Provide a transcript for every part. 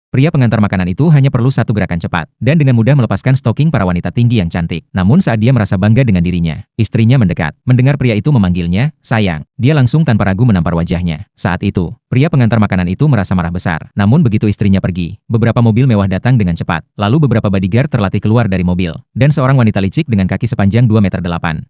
Pria pengantar makanan itu hanya perlu satu gerakan cepat, dan dengan mudah melepaskan stoking para wanita tinggi yang cantik. Namun saat dia merasa bangga dengan dirinya, istrinya mendekat. Mendengar pria itu memanggilnya, sayang, dia langsung tanpa ragu menampar wajahnya. Saat itu, pria pengantar makanan itu merasa marah besar. Namun begitu istrinya pergi, beberapa mobil mewah datang dengan cepat. Lalu beberapa bodyguard terlatih keluar dari mobil. Dan seorang wanita licik dengan kaki sepanjang 2,8 meter.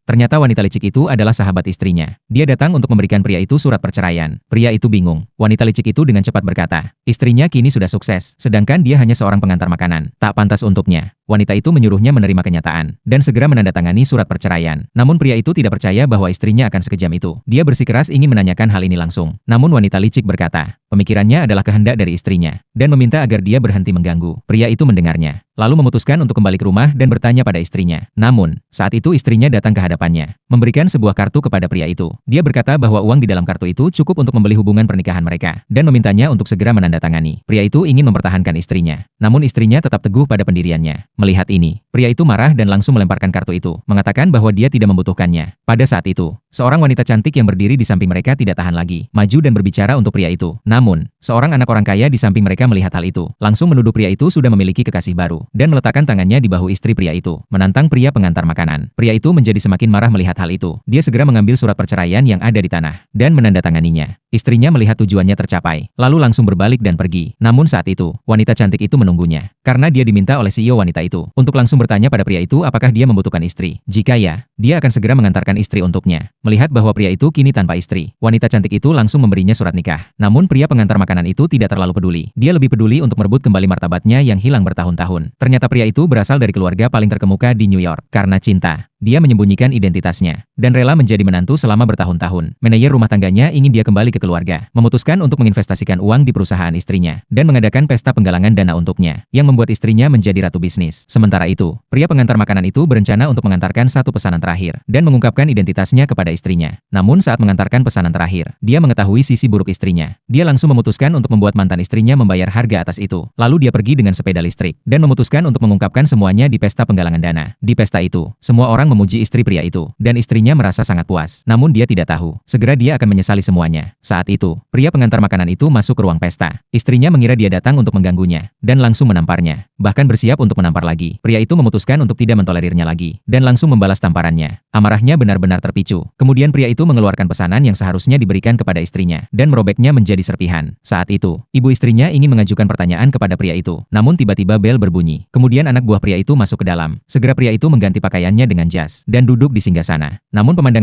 Ternyata wanita licik itu adalah sahabat istrinya. Dia datang untuk memberikan pria itu surat perceraian. Pria itu bingung. Wanita licik itu dengan cepat berkata, istrinya kini sudah sukses, sedangkan dia hanya seorang pengantar makanan. Tak pantas untuknya. Wanita itu menyuruhnya menerima kenyataan, dan segera menandatangani surat perceraian. Namun pria itu tidak percaya bahwa istrinya akan sekejam itu. Dia bersikeras ingin menanyakan hal ini langsung. Namun wanita licik berkata, pemikirannya adalah kehendak dari istrinya, dan meminta agar dia berhenti mengganggu. Pria itu mendengarnya, lalu memutuskan untuk kembali ke rumah dan bertanya pada istrinya. Namun, saat itu istrinya datang ke hadapannya, memberikan sebuah kartu kepada pria itu. Dia berkata bahwa uang di dalam kartu itu cukup untuk membeli hubungan pernikahan mereka, dan memintanya untuk segera menandatangani. Pria itu ingin mempertahankan istrinya, namun istrinya tetap teguh pada pendiriannya. Melihat ini, pria itu marah dan langsung melemparkan kartu itu, mengatakan bahwa dia tidak membutuhkannya. Pada saat itu, seorang wanita cantik yang berdiri di samping mereka tidak tahan lagi, maju dan berbicara untuk pria itu. Namun, seorang anak orang kaya di samping mereka melihat hal itu, langsung menuduh pria itu sudah memiliki kekasih baru, dan meletakkan tangannya di bahu istri pria itu, menantang pria pengantar makanan. Pria itu menjadi semakin marah melihat hal itu. Dia segera mengambil surat perceraian yang ada di tanah, dan menandatanganinya. Istrinya melihat tujuannya tercapai, lalu langsung berbalik dan pergi. Namun saat itu, wanita cantik itu menunggunya, karena dia diminta oleh CEO wanita itu, untuk langsung bertanya pada pria itu apakah dia membutuhkan istri. Jika ya, dia akan segera mengantarkan istri untuknya. Melihat bahwa pria itu kini tanpa istri, wanita cantik itu langsung memberinya surat nikah. Namun pria pengantar makanan itu tidak terlalu peduli. Dia lebih peduli untuk merebut kembali martabatnya yang hilang bertahun-tahun. Ternyata pria itu berasal dari keluarga paling terkemuka di New York. Karena cinta, dia menyembunyikan identitasnya, dan rela menjadi menantu selama bertahun-tahun. Manajer rumah tangganya ingin dia kembali ke keluarga, memutuskan untuk menginvestasikan uang di perusahaan istrinya, dan mengadakan pesta penggalangan dana untuknya, yang membuat istrinya menjadi ratu bisnis. Sementara itu, pria pengantar makanan itu berencana untuk mengantarkan satu pesanan terakhir, dan mengungkapkan identitasnya kepada istrinya. Namun saat mengantarkan pesanan terakhir, dia mengetahui sisi buruk istrinya. Dia langsung memutuskan untuk membuat mantan istrinya membayar harga atas itu. Lalu dia pergi dengan sepeda listrik, dan memutuskan untuk mengungkapkan semuanya di pesta penggalangan dana. Di pesta itu, semua orang memuji istri pria itu, dan istrinya merasa sangat puas. Namun dia tidak tahu, segera dia akan menyesali semuanya. Saat itu, pria pengantar makanan itu masuk ke ruang pesta. Istrinya mengira dia datang untuk mengganggunya, dan langsung menamparnya, bahkan bersiap untuk menampar lagi. Pria itu memutuskan untuk tidak mentolerirnya lagi, dan langsung membalas tamparannya. Amarahnya benar-benar terpicu. Kemudian pria itu mengeluarkan pesanan yang seharusnya diberikan kepada istrinya, dan merobeknya menjadi serpihan. Saat itu, ibu istrinya ingin mengajukan pertanyaan kepada pria itu, namun tiba-tiba bel berbunyi. Kemudian anak buah pria itu masuk ke dalam. Segera pria itu mengganti pakaiannya dengan jas, dan duduk di singgahsana. Namun pemandangan